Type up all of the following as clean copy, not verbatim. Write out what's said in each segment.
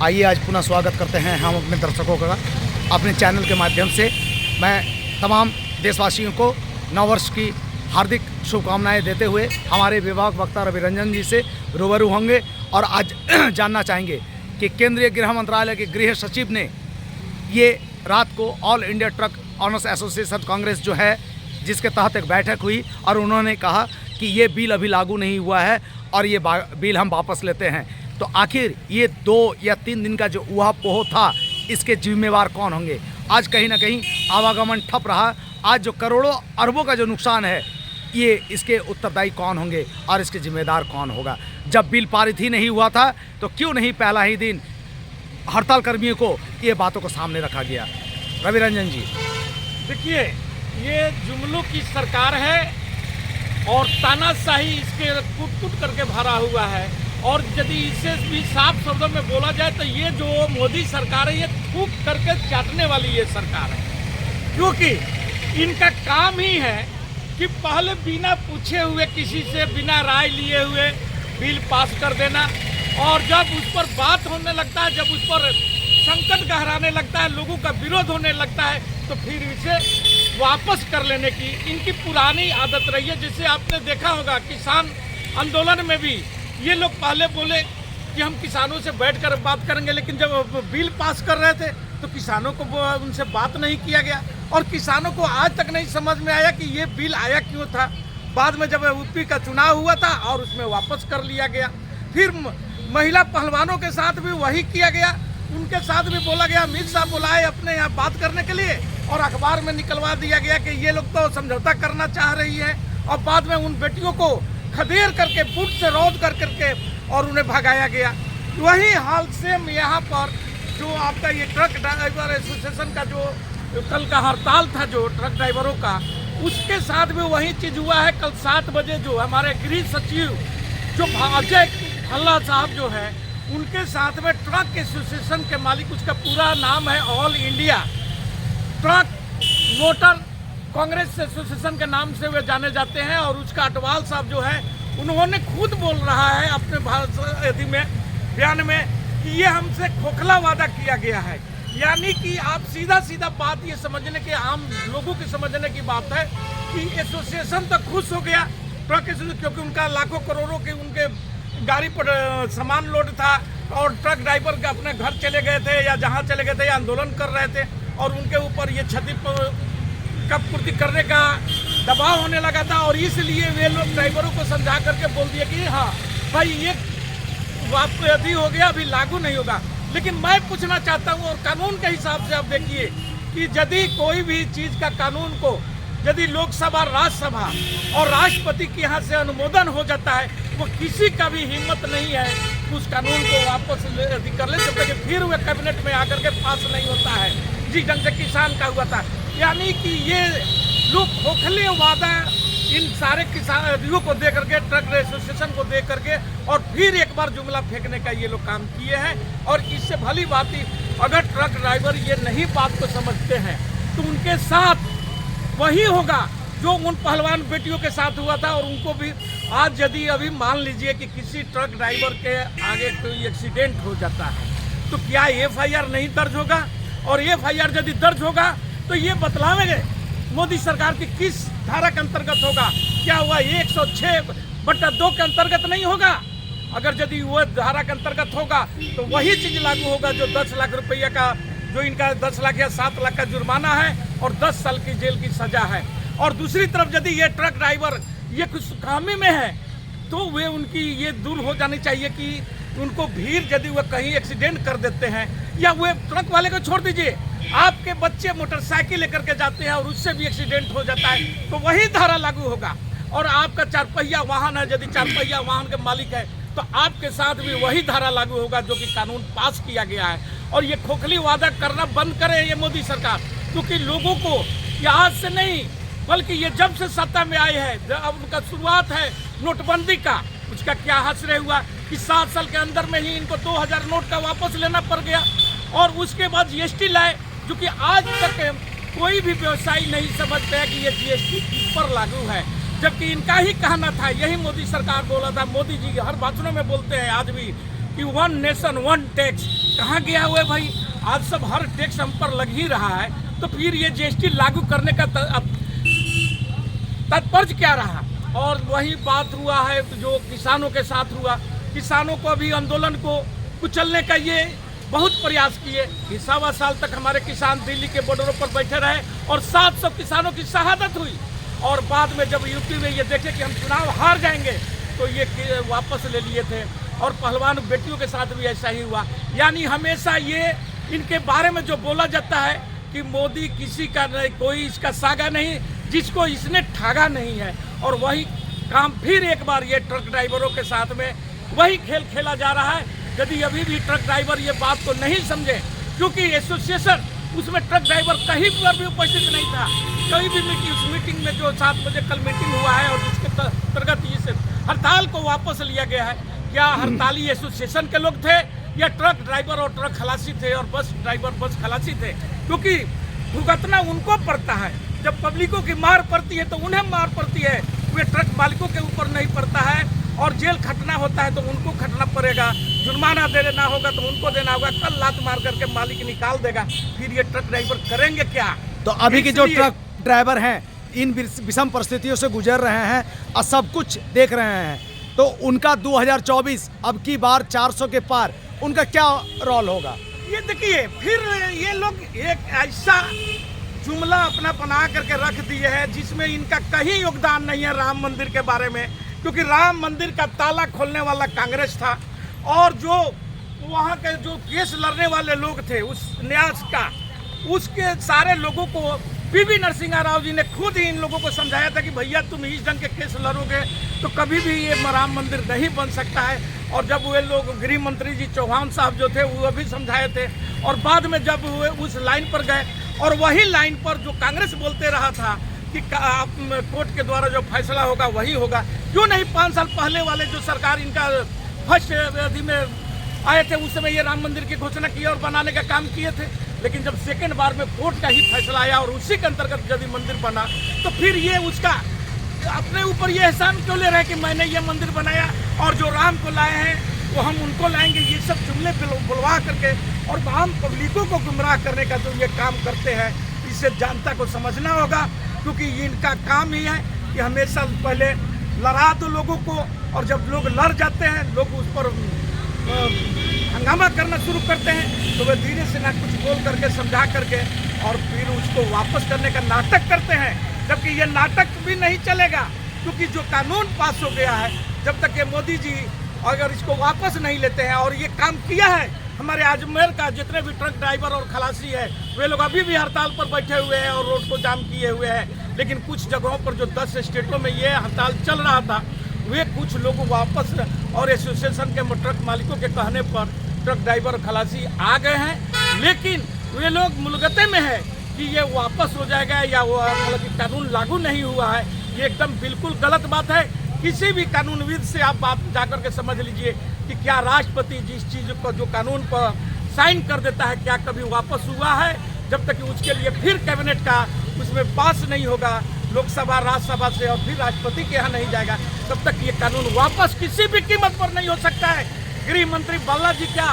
आइए आज पुनः स्वागत करते हैं हम अपने दर्शकों का अपने चैनल के माध्यम से। मैं तमाम देशवासियों को नववर्ष की हार्दिक शुभकामनाएं देते हुए हमारे विभाग वक्ता रवि रंजन जी से रूबरू होंगे और आज जानना चाहेंगे कि केंद्रीय गृह मंत्रालय के गृह सचिव ने ये रात को all India truck owners association Congress जो है जिसके तहत एक बैठक हुई और उन्होंने कहा कि ये बिल अभी लागू नहीं हुआ है और ये बिल हम वापस लेते हैं। तो आखिर ये 2 या 3 दिन का जो ऊहापोह था इसके जिम्मेवार कौन होंगे? आज कहीं ना कहीं आवागमन ठप रहा। आज जो करोड़ों अरबों का जो नुकसान है ये इसके उत्तरदायी कौन होंगे और इसके जिम्मेदार कौन होगा? जब बिल पारित ही नहीं हुआ था तो क्यों नहीं पहला ही दिन हड़ताल कर्मियों को ये बातों को सामने रखा गया? रवि रंजन जी, देखिए, ये जुमलों की सरकार है और तानाशाही इसके कूट करके भरा हुआ है। और यदि इसे भी साफ शब्दों में बोला जाए तो ये जो मोदी सरकार है ये थूक करके चाटने वाली ये सरकार है, क्योंकि इनका काम ही है कि पहले बिना पूछे हुए किसी से बिना राय लिए हुए बिल पास कर देना, और जब उस पर बात होने लगता है, जब उस पर संकट गहराने लगता है, लोगों का विरोध होने लगता है, तो फिर इसे वापस कर लेने की इनकी पुरानी आदत रही है। जैसे आपने देखा होगा किसान आंदोलन में भी ये लोग पहले बोले कि हम किसानों से बैठकर बात करेंगे, लेकिन जब बिल पास कर रहे थे तो किसानों को उनसे बात नहीं किया गया और किसानों को आज तक नहीं समझ में आया कि ये बिल आया क्यों था। बाद में जब यूपी का चुनाव हुआ था और उसमें वापस कर लिया गया। फिर महिला पहलवानों के साथ भी वही किया गया, उनके साथ भी बोला गया, अमित शाह बुलाए अपने यहाँ बात करने के लिए और अखबार में निकलवा दिया गया कि ये लोग तो समझौता करना चाह रही है, और बाद में उन बेटियों को खदेड़ करके बूट से रौंद करके और उन्हें भगाया गया। वही हाल सेम यहाँ पर जो आपका ये ट्रक ड्राइवर एसोसिएशन का जो कल का हड़ताल था जो ट्रक ड्राइवरों का, उसके साथ भी वही चीज़ हुआ है। कल 7 बजे जो हमारे गृह सचिव जो अजय भल्ला साहब जो है उनके साथ में ट्रक एसोसिएशन के मालिक, उसका पूरा नाम है all India truck motor Congress association के नाम से वे जाने जाते हैं, और उसका अटवाल साहब जो है उन्होंने खुद बोल रहा है अपने बयान में कि ये हमसे खोखला वादा किया गया है। यानी कि आप सीधा बात ये समझने के, आम लोगों की समझने की बात है कि एसोसिएशन तो खुश हो गया ट्रक एसोसिएशन, क्योंकि उनका लाखों करोड़ों के उनके गाड़ी पर सामान लोड था और ट्रक ड्राइवर के अपने घर चले गए थे या जहाँ चले गए थे या आंदोलन कर रहे थे, और उनके ऊपर ये क्षति का पूर्ति करने का दबाव होने लगा था। और इसलिए वे लोग ड्राइवरों को समझा करके बोल दिया कि हाँ भाई ये आपको यदि हो गया, अभी लागू नहीं होगा। लेकिन मैं पूछना चाहता हूँ, और कानून के हिसाब से आप देखिए कि यदि कोई भी चीज़ का कानून को यदि लोकसभा, राज्यसभा और राष्ट्रपति के यहाँ से अनुमोदन हो जाता है, वो किसी का भी हिम्मत नहीं है उस कानून को वापस कर ले, जब तक फिर वह कैबिनेट में आकर के पास नहीं होता है, जिस ढंग से किसान का हुआ था। यानी कि ये लोग खोखले वादा इन सारे किसानों को दे करके, ट्रक एसोसिएशन को दे करके, और फिर एक बार जुमला फेंकने का ये लोग काम किए हैं। और इससे भली बात ही, अगर ट्रक ड्राइवर ये नहीं बात को समझते हैं तो उनके साथ वही होगा जो उन पहलवान बेटियों के साथ हुआ था। और उनको भी आज यदि अभी मान लीजिए कि किसी ट्रक ड्राइवर के आगे कोई एक्सीडेंट हो जाता है तो क्या FIR नहीं दर्ज होगा? और FIR यदि दर्ज होगा तो ये बतलावेंगे मोदी सरकार की किस धारा के अंतर्गत होगा? क्या हुआ 106/2 के अंतर्गत नहीं होगा? अगर यदि वो धारा के अंतर्गत होगा तो वही चीज़ लागू होगा जो 10 लाख रुपया का, जो इनका 10 लाख या 7 लाख का जुर्माना है और 10 साल की जेल की सजा है। और दूसरी तरफ यदि ये ट्रक ड्राइवर ये कुछ खामी में है तो वे उनकी ये दूर हो जानी चाहिए कि उनको भीड़ यदि वह कहीं एक्सीडेंट कर देते हैं, या वे ट्रक वाले को छोड़ दीजिए, आपके बच्चे मोटरसाइकिल लेकर के जाते हैं और उससे भी एक्सीडेंट हो जाता है तो वही धारा लागू होगा। और आपका 4 पहिया वाहन है, यदि 4 पहिया वाहन के मालिक है तो आपके साथ भी वही धारा लागू होगा जो कि कानून पास किया गया है। और ये खोखली वादा करना बंद करे ये मोदी सरकार, क्योंकि लोगों को ये आज से नहीं बल्कि ये जब से सत्ता में आए हैं, अब उनका शुरुआत है नोटबंदी का, उसका क्या हश्र हुआ कि 7 साल के अंदर में ही इनको 2000 नोट का वापस लेना पड़ गया। और उसके बाद GST लाए, जो कि आज तक कोई भी व्यवसायी नहीं समझते हैं कि ये GST किस पर लागू है, जबकि इनका ही कहना था, यही मोदी सरकार बोला था। मोदी जी हर भाषणों में बोलते हैं आज भी कि वन नेशन वन टैक्स, कहाँ गया हुआ है भाई? आज सब हर टैक्स हम पर लग ही रहा है, तो फिर ये जीएसटी लागू करने का तात्पर्य क्या रहा? और वही बात हुआ है जो किसानों के साथ हुआ। किसानों को भी आंदोलन को कुचलने का ये बहुत प्रयास किए कि 1.25 साल तक हमारे किसान दिल्ली के बॉर्डरों पर बैठे रहे और 700 किसानों की शहादत हुई। और बाद में जब यूपी में ये देखे कि हम चुनाव हार जाएंगे तो ये वापस ले लिए थे। और पहलवान बेटियों के साथ भी ऐसा ही हुआ। यानी हमेशा ये इनके बारे में जो बोला जाता है कि मोदी किसी का नहीं, कोई इसका सागा नहीं जिसको इसने ठगा नहीं है। और वही काम फिर एक बार ये ट्रक ड्राइवरों के साथ में वही खेल खेला जा रहा है। यदि अभी भी ट्रक ड्राइवर ये बात को नहीं समझे, क्योंकि एसोसिएशन उसमें ट्रक ड्राइवर कहीं पर भी उपस्थित नहीं था। कहीं भी उस मीटिंग में जो 7 बजे कल मीटिंग हुआ है और उसके अंतर्गत इस हड़ताल को वापस लिया गया है। क्या हड़ताली एसोसिएशन के लोग थे या ट्रक ड्राइवर और ट्रक खलासी थे और बस ड्राइवर बस खलासी थे? क्योंकि भुगतना उनको पड़ता है। जब पब्लिकों की मार पड़ती है तो उन्हें मार पड़ती है, वे ट्रक मालिकों के ऊपर नहीं पड़ता है। और जेल खटना होता है तो उनको खटना पड़ेगा, जुर्माना देना होगा तो उनको देना होगा। कल लात मार करके मालिक निकाल देगा, फिर ये ट्रक ड्राइवर करेंगे क्या? तो अभी के जो ट्रक ड्राइवर हैं इन विषम परिस्थितियों से गुजर रहे हैं और सब कुछ देख रहे हैं, तो उनका 2024 अब की बार 400 के पार उनका क्या रोल होगा? ये देखिए, फिर ये लोग एक ऐसा जुमला अपना बना करके रख दिए हैं जिसमें इनका कहीं योगदान नहीं है राम मंदिर के बारे में। क्योंकि राम मंदिर का ताला खोलने वाला कांग्रेस था और जो वहाँ के जो केस लड़ने वाले लोग थे उस न्यास का, उसके सारे लोगों को पीवी नरसिंह राव जी ने खुद ही इन लोगों को समझाया था कि भैया तुम इस ढंग के केस लड़ोगे तो कभी भी ये राम मंदिर नहीं बन सकता है। और जब वे लोग गृह मंत्री जी चौहान साहब जो थे वो भी समझाए थे। और बाद में जब वे उस लाइन पर गए और वही लाइन पर जो कांग्रेस बोलते रहा था कि कोर्ट के द्वारा जो फैसला होगा वही होगा, क्यों नहीं 5 साल पहले वाले जो सरकार इनका फर्स्ट अवधि में आए थे उस समय ये राम मंदिर की घोषणा की और बनाने का काम किए थे। लेकिन जब सेकेंड बार में कोर्ट का ही फैसला आया और उसी के अंतर्गत यदि मंदिर बना तो फिर ये उसका अपने ऊपर ये एहसान क्यों ले रहे हैं कि मैंने ये मंदिर बनाया और जो राम को लाए हैं वो हम उनको लाएंगे? ये सब जुमले बुलवा करके और आम पब्लिकों को गुमराह करने का जो ये काम करते हैं, इसे जनता को समझना होगा। क्योंकि इनका काम ही है कि हमेशा पहले लड़ा दो लोगों को और जब लोग लड़ जाते हैं लोग उस पर हंगामा करना शुरू करते हैं तो वे धीरे से ना कुछ बोल करके समझा करके और फिर उसको वापस करने का नाटक करते हैं। जबकि ये नाटक भी नहीं चलेगा, क्योंकि जो कानून पास हो गया है, जब तक ये मोदी जी अगर इसको वापस नहीं लेते हैं और ये काम किया है हमारे अजमेर का जितने भी ट्रक ड्राइवर और खलासी है वे लोग अभी भी हड़ताल पर बैठे हुए हैं और रोड को जाम किए हुए हैं। लेकिन कुछ जगहों पर जो 10 स्टेटों में ये हड़ताल चल रहा था वे कुछ लोग वापस और एसोसिएशन के ट्रक मालिकों के कहने पर ट्रक ड्राइवर खलासी आ गए हैं। लेकिन वे लोग मुलगते में है कि ये वापस हो जाएगा या वो मतलब कि कानून लागू नहीं हुआ है। ये एकदम बिल्कुल गलत बात है। किसी भी कानूनविद से आप बात जाकर के समझ लीजिए कि क्या राष्ट्रपति जिस चीज़ को जो कानून पर साइन कर देता है क्या कभी वापस हुआ है? जब तक कि उसके लिए फिर कैबिनेट का उसमें पास नहीं होगा लोकसभा राज्यसभा से और फिर राष्ट्रपति के यहाँ नहीं जाएगा, तब तक ये कानून वापस किसी भी कीमत पर नहीं हो सकता है। गृह मंत्री बालाजी क्या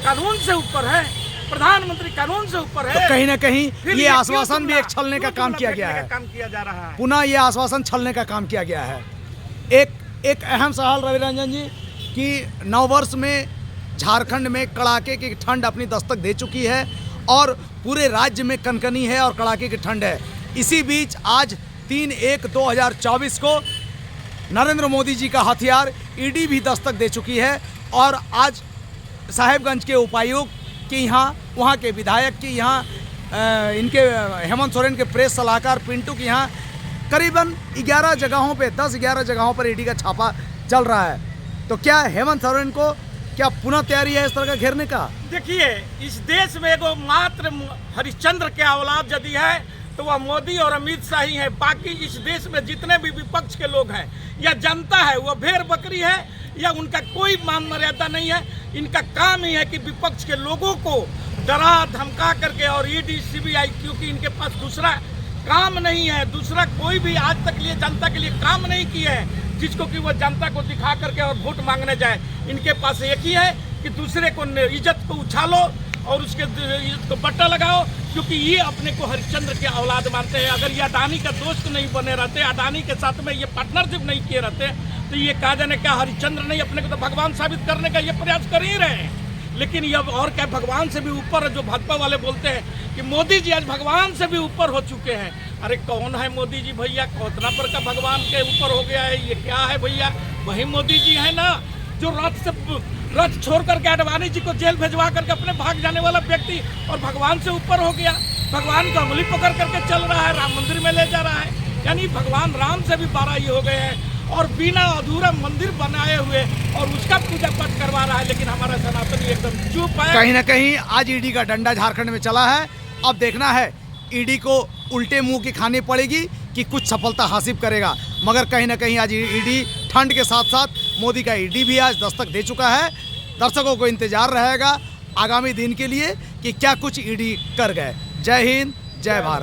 कानून से ऊपर है? प्रधानमंत्री कानून से ऊपर है। तो कहीं ना कहीं ये आश्वासन भी एक छलने का काम किया गया है, काम किया जा रहा है। पुनः ये आश्वासन छलने का काम किया गया है। एक अहम सवाल रवि रंजन जी कि नववर्ष में झारखंड में कड़ाके की ठंड अपनी दस्तक दे चुकी है और पूरे राज्य में कनकनी है और कड़ाके की ठंड है। इसी बीच आज 3/1/2024 को नरेंद्र मोदी जी का हथियार ईडी भी दस्तक दे चुकी है और आज साहेबगंज के उपायुक्त के यहाँ, वहाँ के विधायक के यहाँ, इनके हेमंत सोरेन के प्रेस सलाहकार पिंटू के यहाँ करीबन 11 जगहों पे 10-11 जगहों पर ईडी का छापा चल रहा है। तो क्या हेमंत सोरेन को क्या पुनः तैयारी है इस तरह का घेरने का? देखिए, इस देश में एगो मात्र हरिश्चंद्र के औलाद यदि है तो वह मोदी और अमित शाह ही है। बाकी इस देश में जितने भी विपक्ष के लोग हैं या जनता है वह भेड़ बकरी है या उनका कोई मान मर्यादा नहीं है। इनका काम ही है कि विपक्ष के लोगों को डरा धमका करके और ईडी सीबीआई, क्योंकि इनके पास दूसरा काम नहीं है, दूसरा कोई भी आज तक लिए जनता के लिए काम नहीं किए हैं जिसको कि वो जनता को दिखा करके और वोट मांगने जाए। इनके पास एक ही है कि दूसरे को इज्जत को उछालो और उसके इज्जत को बट्टा लगाओ, क्योंकि ये अपने को हरिश्चंद्र के औलाद मानते हैं। अगर ये अडानी का दोस्त नहीं बने रहते, अडानी के साथ में ये पार्टनरशिप नहीं किए रहते, तो ये कहा जाने क्या हरिश्चंद्र नहीं अपने को तो भगवान साबित करने का ये प्रयास कर ही रहे हैं। लेकिन ये और क्या भगवान से भी ऊपर, जो भाजपा वाले बोलते हैं कि मोदी जी आज भगवान से भी ऊपर हो चुके हैं। अरे कौन है मोदी जी भैया? कितना पर का भगवान के ऊपर हो गया है? ये क्या है भैया? वही मोदी जी है ना जो रथ छोड़ करके अडवाणी जी को जेल भेजवा करके अपने भाग जाने वाला व्यक्ति और भगवान से ऊपर हो गया। भगवान को उंगली पकड़ करके चल रहा है, राम मंदिर में ले जा रहा है। यानी भगवान राम से भी बाराई हो गए हैं और बिना अधूरा मंदिर बनाए हुए और उसका पूजा पाठ करवा रहा है। लेकिन हमारा सनातनी एकदम चुप है। कहीं ना कहीं आज ईडी का डंडा झारखंड में चला है। अब देखना है ईडी को उल्टे मुंह की खानी पड़ेगी कि कुछ सफलता हासिल करेगा। मगर कहीं ना कहीं आज ईडी ठंड के साथ साथ मोदी का ईडी भी आज दस्तक दे चुका है। दर्शकों को इंतजार रहेगा आगामी दिन के लिए कि क्या कुछ ईडी कर गए। जय हिंद, जय भारत।